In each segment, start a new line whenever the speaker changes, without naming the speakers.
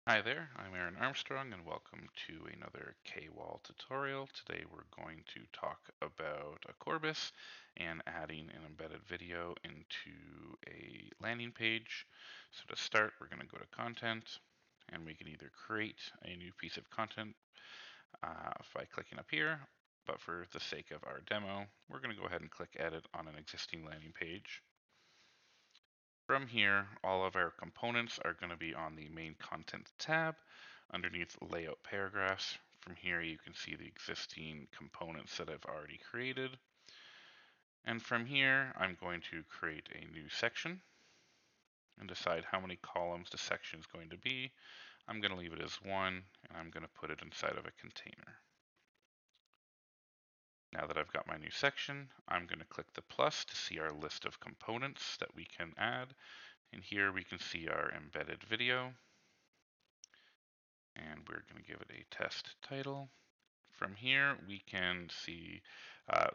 Hi there, I'm Aaron Armstrong and welcome to another K-Wall tutorial. Today we're going to talk about Accorbis and adding an embedded video into a landing page. So to start, we're going to go to Content, and we can either create a new piece of content by clicking up here, but for the sake of our demo, we're going to go ahead and click Edit on an existing landing page. From here, all of our components are going to be on the main content tab underneath layout paragraphs. From here, you can see the existing components that I've already created. And from here, I'm going to create a new section and decide how many columns the section is going to be. I'm going to leave it as one, and I'm going to put it inside of a container. Now that I've got my new section, I'm going to click the plus to see our list of components that we can add. And here we can see our embedded video. And we're going to give it a test title. From here, we can see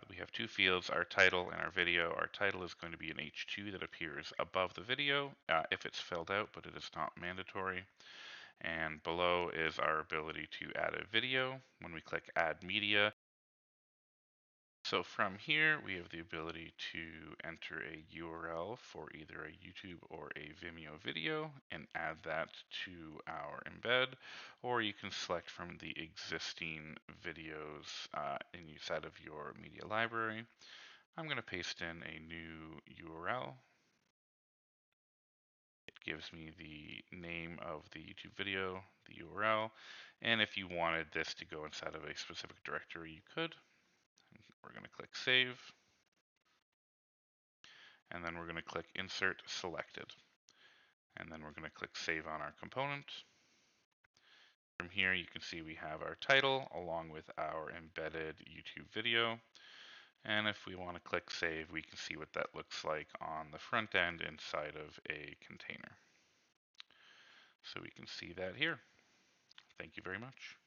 we have two fields, our title and our video. Our title is going to be an H2 that appears above the video if it's filled out, but it is not mandatory. And below is our ability to add a video. When we click Add Media, so from here, we have the ability to enter a URL for either a YouTube or a Vimeo video and add that to our embed, or you can select from the existing videos inside of your media library. I'm going to paste in a new URL. It gives me the name of the YouTube video, the URL, and if you wanted this to go inside of a specific directory, you could. We're going to click Save. And then we're going to click Insert Selected. And then we're going to click Save on our component. From here, you can see we have our title along with our embedded YouTube video. And if we want to click Save, we can see what that looks like on the front end inside of a container. So we can see that here. Thank you very much.